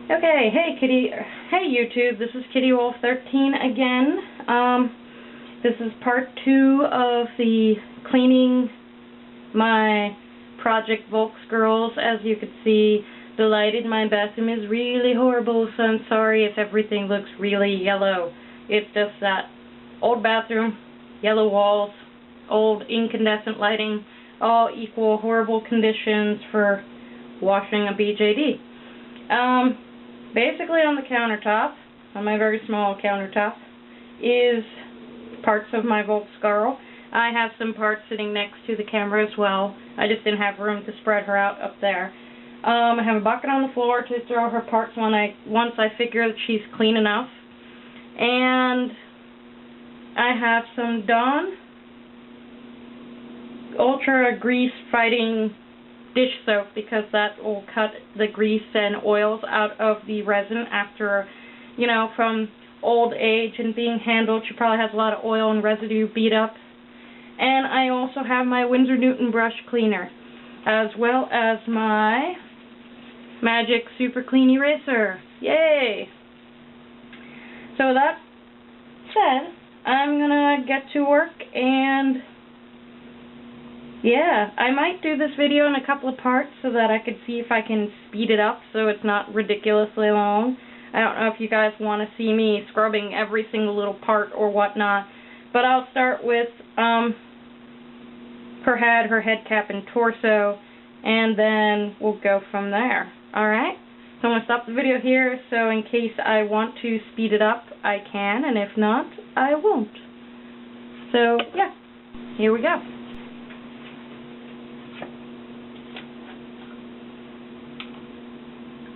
Okay, hey YouTube, this is KittyWolf13 again. This is part 2 of the cleaning my Project Volks girls. As you can see, the light in my bathroom is really horrible, so I'm sorry if everything looks really yellow. It's just that old bathroom, yellow walls, old incandescent lighting, all equal horrible conditions for washing a BJD. Basically on the countertop, on my very small countertop, is parts of my Volks girl. I have some parts sitting next to the camera as well. I just didn't have room to spread her out up there. I have a bucket on the floor to throw her parts once I figure that she's clean enough. And I have some Dawn Ultra Grease Fighting dish soap, because that will cut the grease and oils out of the resin after, from old age and being handled. She probably has a lot of oil and residue beat up. And I also have my Winsor Newton brush cleaner, as well as my Magic Super Clean Eraser. Yay! So that said, I'm gonna get to work, and yeah, I might do this video in a couple of parts so that I could see if I can speed it up so it's not ridiculously long. I don't know if you guys want to see me scrubbing every single little part or whatnot, but I'll start with her head, her head cap, and torso, and then we'll go from there. Alright? So I'm going to stop the video here, so in case I want to speed it up, I can, and if not, I won't. So, yeah, here we go.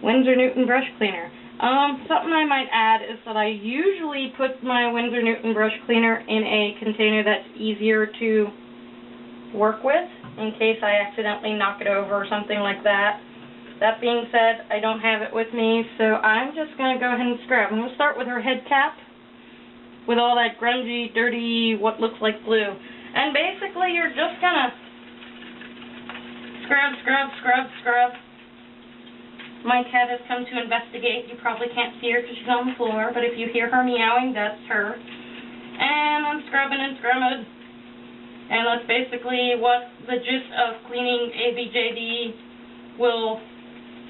Winsor Newton brush cleaner. Something I might add is that I usually put my Winsor Newton brush cleaner in a container that's easier to work with, in case I accidentally knock it over or something like that. That being said, I don't have it with me, so I'm just going to go ahead and scrub. I'm going to start with her head cap, with all that grungy, dirty, what looks like glue. And basically, you're just going to scrub, scrub, scrub, scrub. My cat has come to investigate. You probably can't see her because she's on the floor, but if you hear her meowing, that's her. And I'm scrubbing and scrubbing. And that's basically what the gist of cleaning ABJD will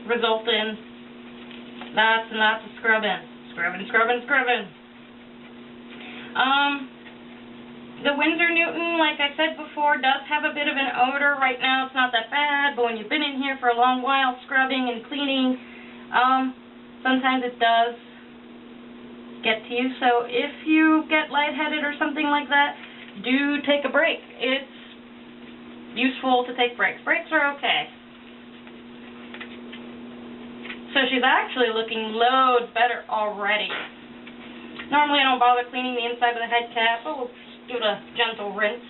result in. Lots and lots of scrubbing. Scrubbing, scrubbing, scrubbing. The Winsor Newton, like I said before, does have a bit of an odor. Right now it's not that bad, but when you've been in here for a long while scrubbing and cleaning, sometimes it does get to you. So if you get lightheaded or something like that, do take a break. It's useful to take breaks. Breaks are okay. So she's actually looking loads better already. Normally I don't bother cleaning the inside of the head cap, but we'll give it a gentle rinse.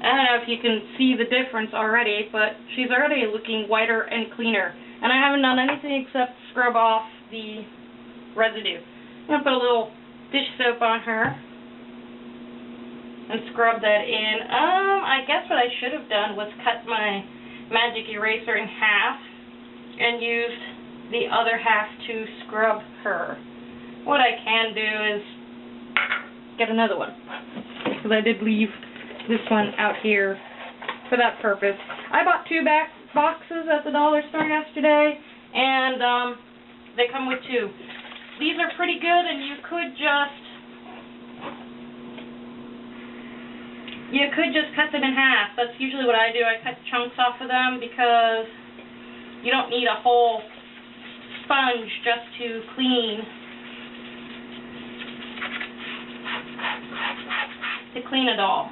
I don't know if you can see the difference already, but she's already looking whiter and cleaner. And I haven't done anything except scrub off the residue. I'm going to put a little dish soap on her and scrub that in. I guess what I should have done was cut my magic eraser in half and used the other half to scrub her. What I can do is get another one, because I did leave this one out here for that purpose. I bought 2 boxes at the dollar store yesterday, and they come with 2. These are pretty good, and you could just cut them in half. That's usually what I do. I cut chunks off of them because you don't need a whole sponge just to clean it all.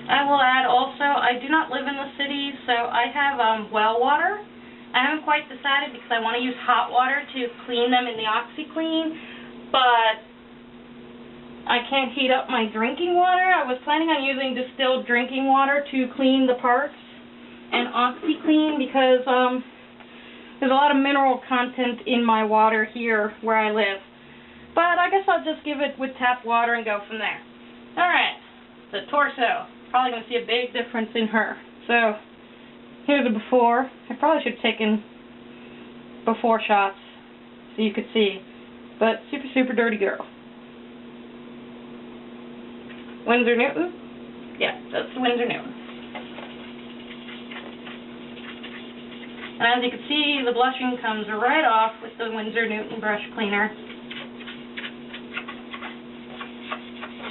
I will add also, I do not live in the city, so I have well water. I haven't quite decided because I want to use hot water to clean them in the OxyClean, but I can't heat up my drinking water. I was planning on using distilled drinking water to clean the parts and OxyClean because there's a lot of mineral content in my water here where I live. But I guess I'll just give it with tap water and go from there. Alright, the torso. Probably going to see a big difference in her. So, here's the before. I probably should have taken before shots so you could see. But super, super dirty girl. Winsor Newton? Yeah, that's the Winsor Newton. And as you can see, the blushing comes right off with the Winsor Newton brush cleaner.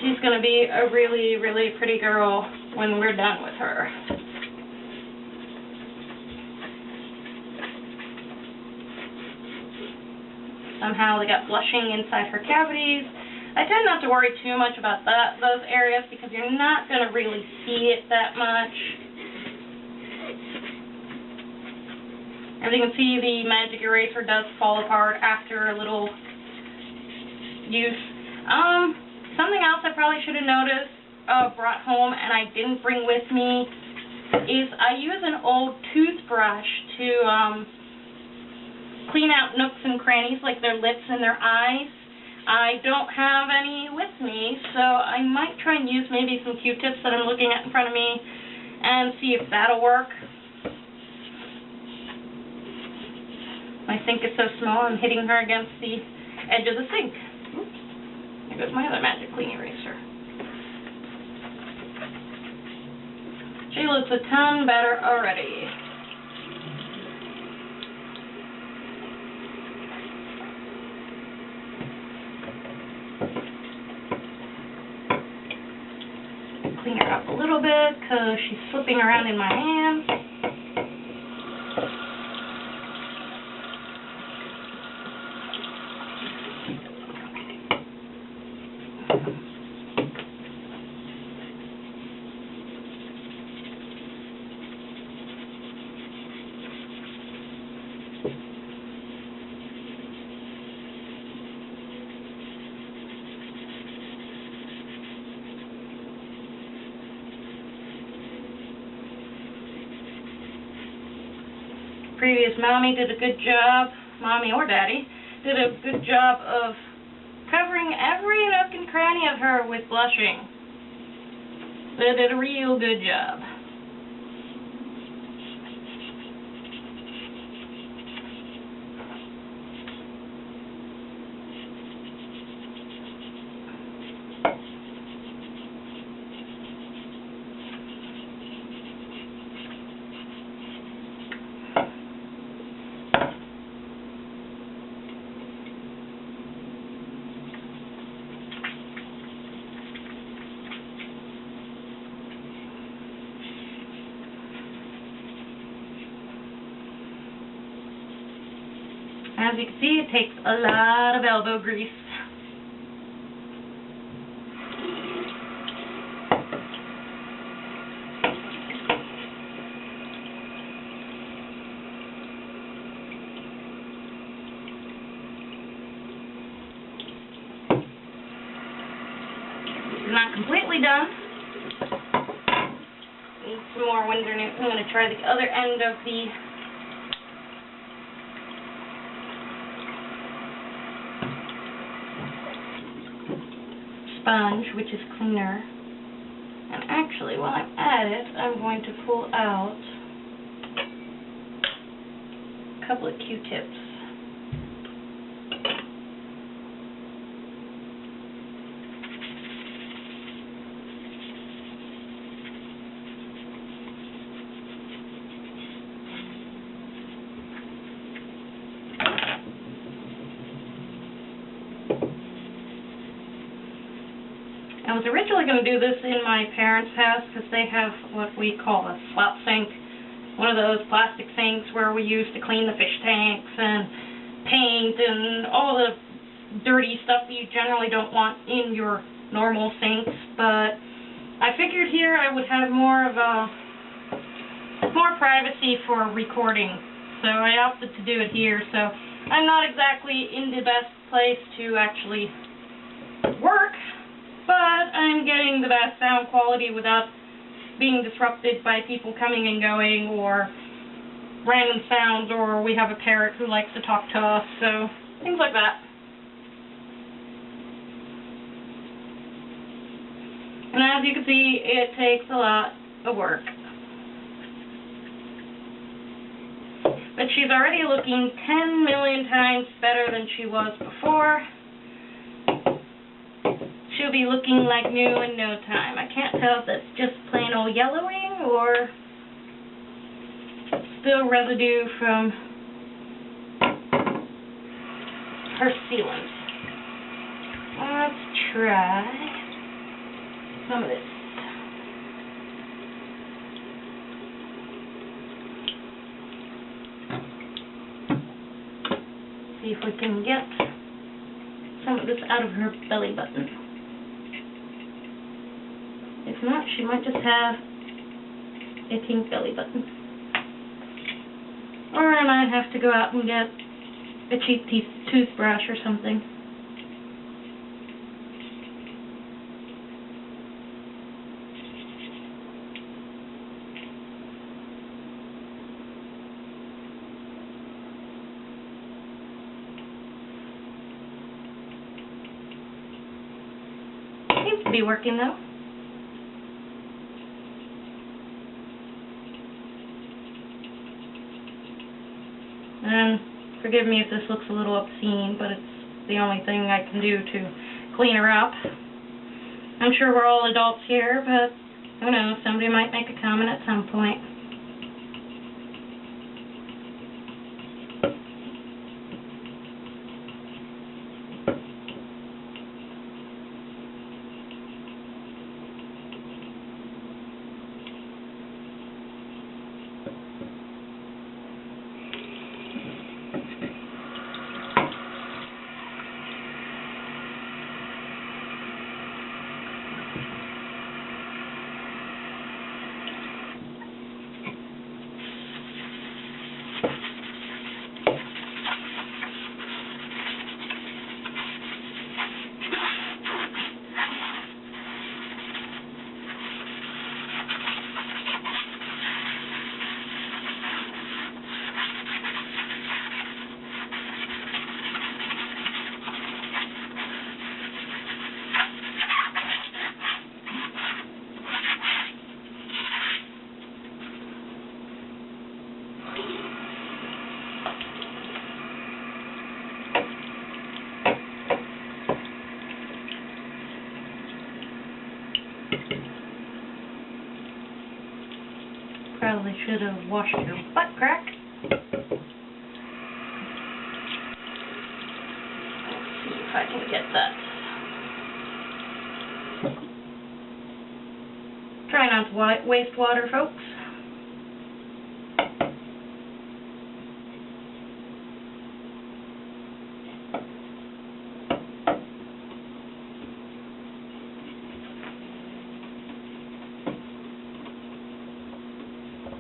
She's going to be a really, really pretty girl when we're done with her. Somehow they got blushing inside her cavities. I tend not to worry too much about those areas because you're not going to really see it that much. As you can see, the magic eraser does fall apart after a little use. Something else I probably should have noticed, brought home, and I didn't bring with me, is I use an old toothbrush to clean out nooks and crannies like their lips and their eyes. I don't have any with me, so I might try and use maybe some Q-tips that I'm looking at in front of me and see if that'll work. My sink is so small, I'm hitting her against the edge of the sink. Oops. There goes my other magic clean eraser. She looks a ton better already. Clean her up a little bit because she's slipping around in my hands. Previous mommy did a good job, mommy or daddy, did a good job of covering every nook and cranny of her with blushing. They did a real good job. As you can see, it takes a lot of elbow grease. It's not completely done. Need some more Winsor Newton. I'm going to try the other end of the sponge, which is cleaner. And actually, while I'm at it, I'm going to pull out a couple of Q-tips. I was originally going to do this in my parents' house because they have what we call a slop sink, one of those plastic sinks where we use to clean the fish tanks and paint and all the dirty stuff that you generally don't want in your normal sinks. But I figured here I would have more privacy for recording, so I opted to do it here. So I'm not exactly in the best place to actually work. I'm getting the best sound quality without being disrupted by people coming and going, or random sounds, or we have a parrot who likes to talk to us, so things like that. And as you can see, it takes a lot of work. But she's already looking 10 million times better than she was before. She'll be looking like new in no time. I can't tell if that's just plain old yellowing or still residue from her sealant. Let's try some of this. See if we can get some of this out of her belly button. If not, she might just have a pink belly button. Or I might have to go out and get a cheap toothbrush or something. Seems to be working though. And forgive me if this looks a little obscene, but it's the only thing I can do to clean her up. I'm sure we're all adults here, but who knows, somebody might make a comment at some point. Probably should have washed your butt crack. Let's see if I can get that. Try not to waste water, folks.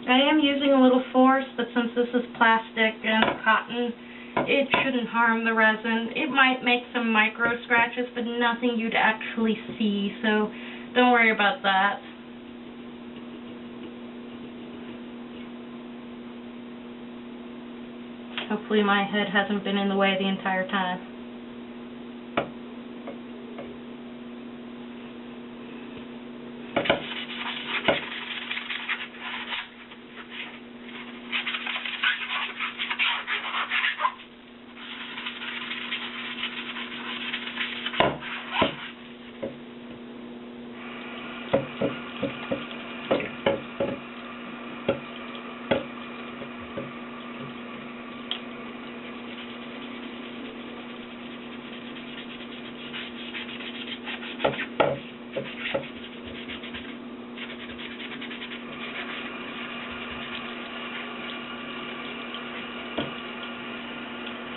I am using a little force, but since this is plastic and cotton, it shouldn't harm the resin. It might make some micro scratches, but nothing you'd actually see, so don't worry about that. Hopefully my head hasn't been in the way the entire time.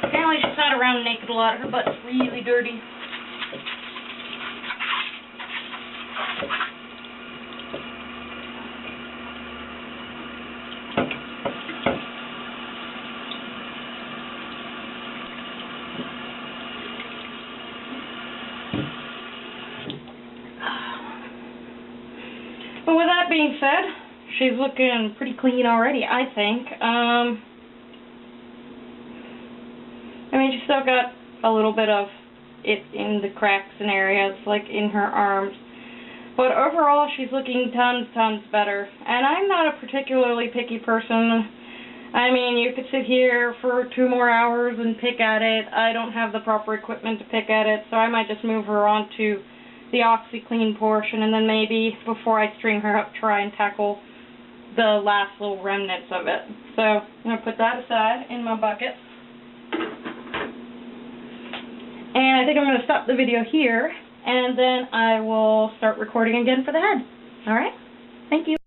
Apparently she sat around naked a lot. Her butt's really dirty. But with that being said, she's looking pretty clean already, I think. I mean, she's still got a little bit of it in the cracks and areas, like in her arms. But overall, she's looking tons better. And I'm not a particularly picky person. I mean, you could sit here for 2 more hours and pick at it. I don't have the proper equipment to pick at it, so I might just move her on to the OxyClean portion, and then maybe before I string her up, try and tackle the last little remnants of it. So I'm going to put that aside in my bucket. And I think I'm going to stop the video here, and then I will start recording again for the head. Alright? Thank you.